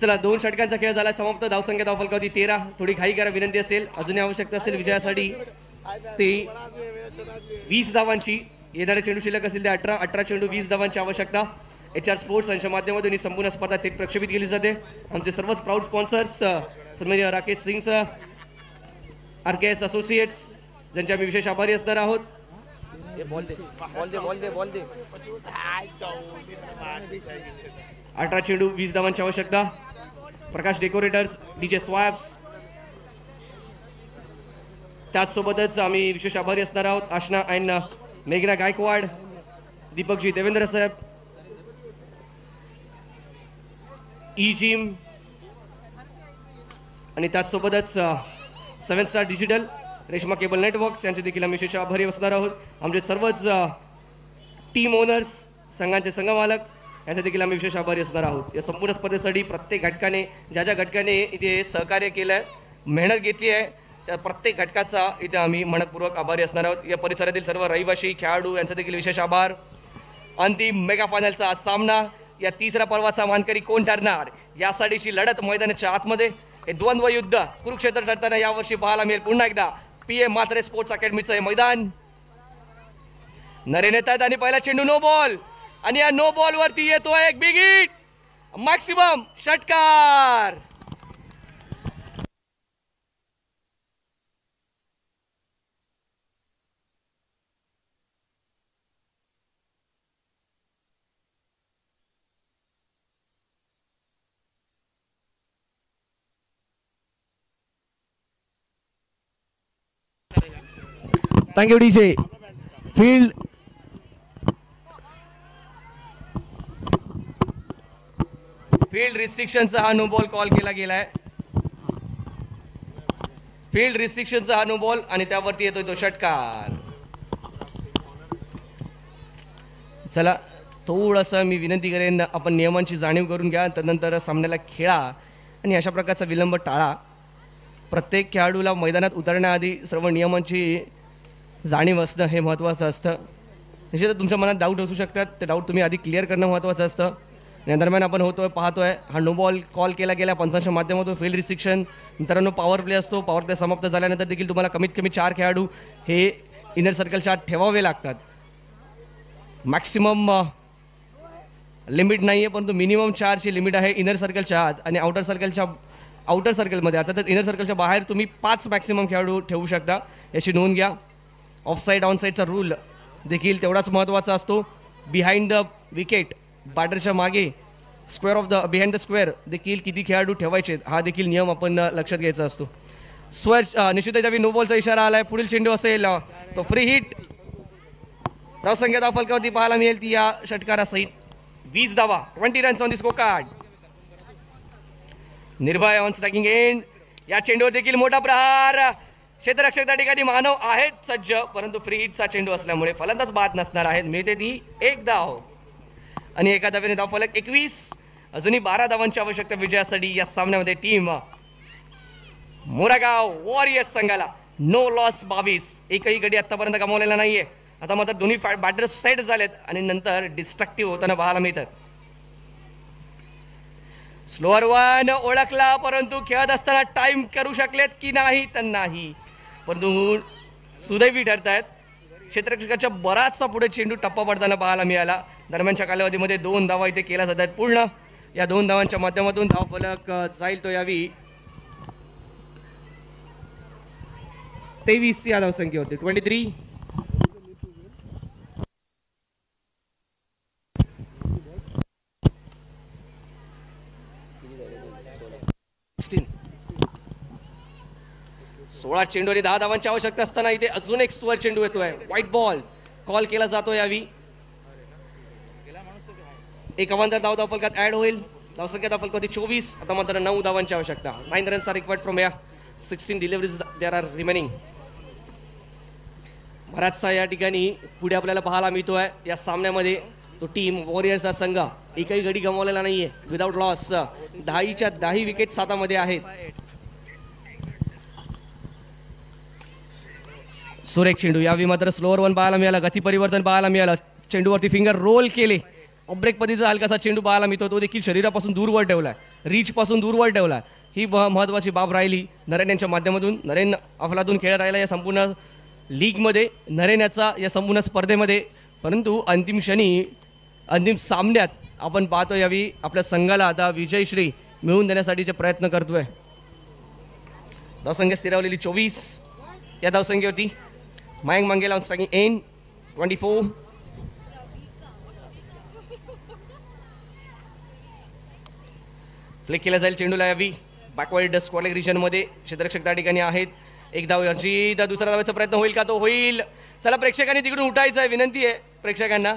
चला 2 षटकांचा खेळ झाला समाप्त. धावसंख्या धावफलकावरती 13. थोडी घाई करा विनंती असेल, अजूनही आवश्यकता असेल विजयासाठी ते 20 धावांची. येणारे चेंडू शिल्लक असतील ते 18 चेंडू 20 धावांची आवश्यकता. HR स्पोर्ट्स यांच्या माध्यमातून ही संपूर्ण स्पर्धा थेट प्रक्षेपित केली जाते. आमचे सर्वच प्राऊड स्पॉन्सर्स सन्माननीय Rakesh Singh sir, RKS associates ज्यांचे आम्ही विशेष आभारी असणार आहोत. 18 चेंडू 20 धावांची आवश्यकता. प्रकाश डेकोरेटर्स, DJ स्वॅप्स, त्याचसोबतच आम्ही विशेष आभारी असणार आहोत आशना अँड मेघना गायकवाड, दीपकजी देवेंद्र साहेब, ई जिम आणि त्याचसोबतच 7 star digital, Reshma cable networks यांचे देखील आम्ही विशेष आभारी असणार आहोत. आमचे सर्वच टीम ओनर्स, संघांचे संघमालक यांचे देखील आम्ही विशेष आभारी असणार आहोत. या संपूर्ण स्पर्धेसाठी प्रत्येक घटकाने ज्या घटकाने इथे सहकार्य केलं आहे, मेहनत घेतली आहे, त्या प्रत्येक घटकाचा इथे आम्ही मनपूर्वक आभारी असणार आहोत. या परिसरातील सर्व रहिवासी खेळाडू यांचा देखील विशेष आभार. अंतिम मेगा फायनलचा सामना, या तिसऱ्या पर्वाचा मानकरी कोण ठरणार यासाठीची लढत मैदानाच्या आतमध्ये हे द्वंद्व युद्ध कुरुक्षेत्र ठरताना यावर्षी पाहायला मिळेल. पुन्हा एकदा PM म्हात्रे स्पोर्ट्स अकॅडमीचं हे मैदान. नरेन येत आहेत आणि पहिला चेंडू नो बॉल आणि या नो बॉल वरती येतो एक बिग हिट, मॅक्सिमम षटकार. Thank you DJ. फील्ड रिस्ट्रिक्शनचा हा नो बॉल कॉल केला गेलाय. फील्ड रिस्ट्रिक्शनचा हा नो बॉल आणि त्यावरती येतोय तो षटकार. चला थोडंसं मी विनंती करेन, आपण नियमांची जाणीव करून घ्या, त्यानंतर सामन्याला खेळा आणि अशा प्रकारचा विलंब टाळा. प्रत्येक खेळाडूला मैदानात उतरण्याआधी सर्व नियमांची जाणीव असणं हे महत्त्वाचं असतं. निश्चितच तुमच्या मनात डाऊट असू शकतात, ते डाऊट तुम्ही आधी क्लिअर करणं महत्त्वाचं असतं. या दरम्यान आपण पाहतोय हा नो बॉल कॉल केला गेला पंचांच्या माध्यमातून. फील्ड रिस्ट्रिक्शन, मित्रांनो पॉवर प्ले असतो. पॉवर प्ले समाप्त झाल्यानंतर देखील तुम्हाला कमीत कमी 4 खेळाडू हे इनर सर्कलच्या आत ठेवावे लागतात. मॅक्सिमम लिमिट नाही आहे, परंतु मिनिमम 4ची लिमिट आहे इनर सर्कलच्या आत. आणि आउटर सर्कलमध्ये अर्थातच इनर सर्कलच्या बाहेर तुम्ही 5 मॅक्सिमम खेळाडू ठेवू शकता, याची नोंद घ्या. ऑफसाईड ऑनसाईडचा रूल देखील तेवढाच महत्त्वाचा असतो. बिहाइंड द विकेट, बॅटरच्या मागे square of the behind the square देखील किती खेळाडू ठेवायचे हा देखील नियम आपण लक्षात घ्यायचा असतो. निश्चितच नो बॉलचा इशारा आलाय. पुढील चेंडू असेल तो फ्री हिट. धावसंख्या धाव फलकावरती पाहायला मिळेल ती या षटकारासहित 20 धावा, 20 runs on the score card. निर्भय ऑन स्ट्रायकिंग एंड. या चेंडूवर देखील मोठा प्रहार. क्षेत्ररक्षक त्या ठिकाणी मानव आहेत सज्ज, परंतु फ्री हिटचा चेंडू असल्यामुळे फलंदाज बाद नसणार आहेत. मिळते ती 1 धाव आणि एका धावेने धाव फलक 21. अजूनही 12 धावांची आवश्यकता विजयासाठी. या सामन्यामध्ये टीम मोरागाव वॉरियर्स संघाला नो लॉस 22. एकही गडी आतापर्यंत गमावलेला नाहीये. आता मात्र दोन्ही बॅटर साईड झालेत आणि नंतर डिस्ट्रक्टिव्ह होताना पाहायला मिळतात. स्लोअर वन ओळखला, परंतु खेळत असताना टाइम करू शकलेत की नाही तर नाही, परंतु सुदैवी ठरतायत. क्षेत्ररक्षकाच्या बराचसा पुढे चेंडू टप्पा पडताना पाहायला मिळाला. दरम्यानच्या कालावधीमध्ये 2 धावा इथे केल्या जात आहेत पूर्ण. या 2 धावांच्या माध्यमातून धाव फलक जाईल तो यावी 23 या धावसंख्येवरती 23. सोळा चेंडू आणि 10 धावांची आवश्यकता असताना इथे अजून एक सुवर चेंडू येतोय. व्हाईट बॉल कॉल केला जातो यावी. एक अवांतर धाव फलकात ऍड होईल. धावसंख्या धाव फलकावरती 24. आता मात्र 9 धावांची आवश्यकता. 9 रन्स आर रिक्वायर्ड फ्रॉम या 16 डिलिव्हरीज देअर आर रिमेनिंग. बराचसा या ठिकाणी पुढे आपल्याला पाहायला मिळतोय या सामन्यामध्ये. तो टीम वॉरियर्सचा संघ एकही गडी गमावलेला नाहीये. विदाउट लॉस 10च्या 10 विकेट हातामध्ये आहेत. सुरेख चेंडू यावी मात्र स्लोअर वन पाहायला मिळाला. गती परिवर्तन पाहायला मिळालं. चेंडूवरती फिंगर रोल केले. ब्रेक पद्धतीचा हलकासा चेंडू पाहायला मिळतो. तो देखील शरीरापासून दूरवर ठेवलाय, रीच पासून दूरवर ठेवलाय. ही महत्वाची बाब राहिली नरेन यांच्या माध्यमातून. नरेन अफलातून खेळ राहिला या संपूर्ण लीगमध्ये, नरेन याचा या संपूर्ण स्पर्धेमध्ये. परंतु अंतिम क्षणी अंतिम सामन्यात आपण पाहतो यावी आपल्या संघाला आता विजयश्री मिळवून देण्यासाठीचे प्रयत्न करतोय. धावसंख्या स्थिरावलेली 24 या धावसंख्येवरती. Mayank Mangela on striking end 24. Flick केला जाईल चेंडूला यावी बॅकवर्ड स्क्वॉलिक रिजन मध्ये. क्षेत्ररक्षक त्या ठिकाणी आहेत. एक धाव अर्जित. दुसरा धावाचा प्रयत्न होईल का? तो होईल. चला प्रेक्षकांनी तिकडून उठायचं आहे, विनंती आहे प्रेक्षकांना.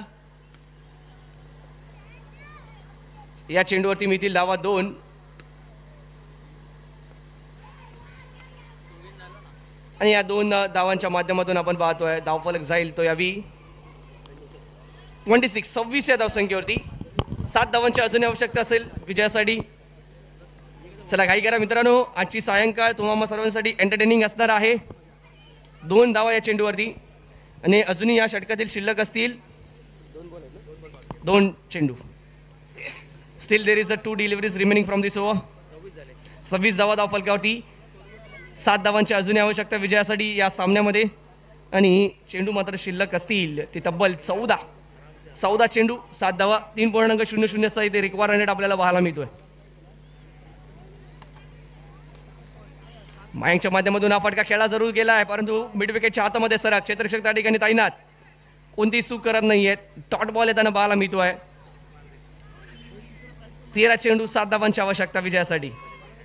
या चेंडूवरती मिळतील धावा 2. आणि या 2 धावांच्या माध्यमातून आपण पाहतोय धावफलक जाईल तो यावी 26 या धावसंख्येवरती. 7 धावांची अजून आवश्यकता असेल विजयासाठी. चला घाई करा मित्रांनो, आजची सायंकाळ तुम्हाला सर्वांसाठी एंटरटेनिंग असणार आहे. 2 धावा या चेंडूवरती आणि अजूनही या षटकातील शिल्लक असतील 2 चेंडू. Steel there is 2 deliveries remaining from this over. 26 धावा धाव फलकावरती. 7 धावांची अजूनही आवश्यकता विजयासाठी या सामन्यामध्ये. आणि चेंडू मात्र शिल्लक असतील ते तब्बल 14 चेंडू 7 धावा. 3.00चा इथे रिक्वायर रेट आपल्याला पाहायला मिळतोय. मयंकच्या माध्यमातून हा फटका खेळला जरूर गेला आहे, परंतु मिड विकेटच्या हातामध्ये सरक. क्षेत्ररक्षक त्या ठिकाणी तैनात, कोणतीही चूक करत नाहीयेत. डॉट बॉल येताना पाहायला मिळतोय. 13 चेंडू 7 धावांची आवश्यकता विजयासाठी.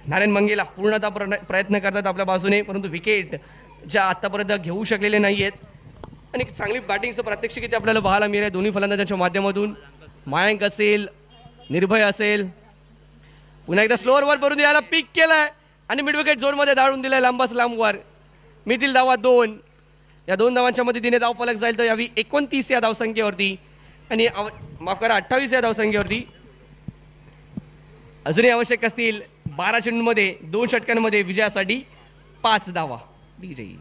नारायण मंगेला पूर्णतः प्रयत्न करतात आपल्या बाजूने, परंतु विकेट ज्या आतापर्यंत घेऊ शकलेले नाहीयेत. आणि चांगली बॅटिंगचं प्रात्यक्षिक इथे आपल्याला पाहायला मिळेल दोन्ही फलंदाजांच्या माध्यमातून. मयंक असेल, निर्भय असेल. पुन्हा एकदा स्लोअर वर भरून याला पिक केलाय आणि मिड विकेट झोनमध्ये धाडून दिलाय लांबाच लांबवर. मिळतील धावा 2. या 2 धावांच्या मदतीने धाव फलक जाईल तर यावी 29 या धावसंख्येवरती. आणि माफ करा 28 या धावसंख्येवरती. अजूनही आवश्यक असतील 12 चेंडूंमध्ये 2 षटकांमध्ये विजयासाठी 5 धावा. विजयी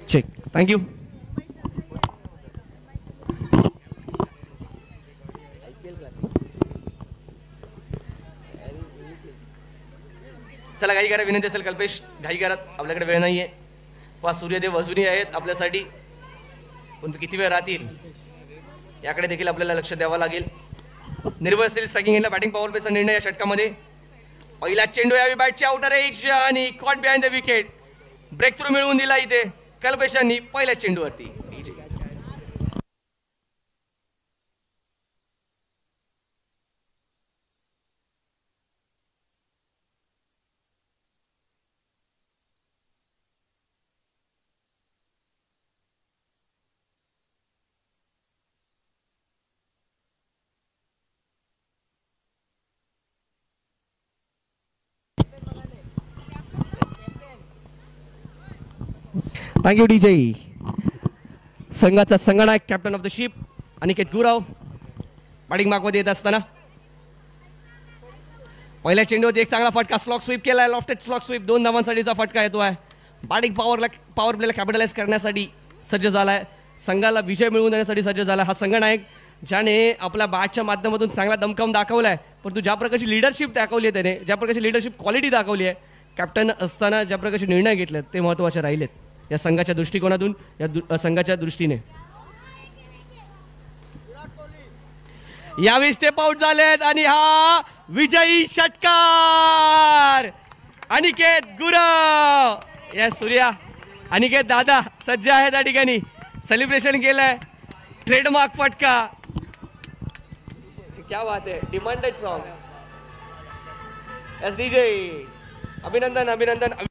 चेक. थँक्यू. चला घाई करा, विनंती असेल कल्पेश घाई करा, आपल्याकडे वेळ नाहीये. सूर्यदेव अजूनही आहेत आपल्यासाठी, पण किती वेळ राहतील याकडे देखील आपल्याला लक्ष द्यावं लागेल. निर्भय असलेली स्ट्रायकिंग एंडला बॅटिंग पॉवर प्लेचा निर्णय या षटकामध्ये. पहिला चेंडू यावी बॅटची आउटर एज आणि caught behind the wicket. Breakthrough मिळवून दिला इथे कल्पेशांनी पहिल्या चेंडूवरती. Thank you DJ. संघाचा संगनायक captain of the ship Aniket Gurav batting मार्कमध्ये येत असताना पहिल्या चेंडूवरती एक चांगला फटका स्लॉक स्वीप केलाय. लॉफ्टेड स्लॉक स्वीप 2 धावांसाठीचा फटका येतो आहे. बॅटिंग पॉवर प्लेला कॅपिटलाइज करण्यासाठी सज्ज झालाय. संघाला विजय मिळवून देण्यासाठी सज्ज झाला हा संघनायक, ज्याने आपल्या बॅटच्या माध्यमातून चांगला दमखम दाखवलाय. परंतु ज्या प्रकारची लिडरशिप दाखवली आहे त्याने, ज्या प्रकारची लिडरशिप क्वालिटी दाखवली आहे, कॅप्टन असताना ज्या प्रकारचे निर्णय घेतलेत ते महत्त्वाचे राहिलेत या संघाच्या दृष्टिकोनातून, या संघाच्या दृष्टीने. यावेळी स्टेप आउट झालेत आणि हा विजयी षटकार अनिकेत गुराव. या सूर्या अनिकेत दादा सज्ज आहे त्या ठिकाणी, सेलिब्रेशन केलंय. ट्रेडमार्क फटका, क्या बात है, डिमांडेड सॉन्ग. एस डीजे अभिनंदन अभिनंदन.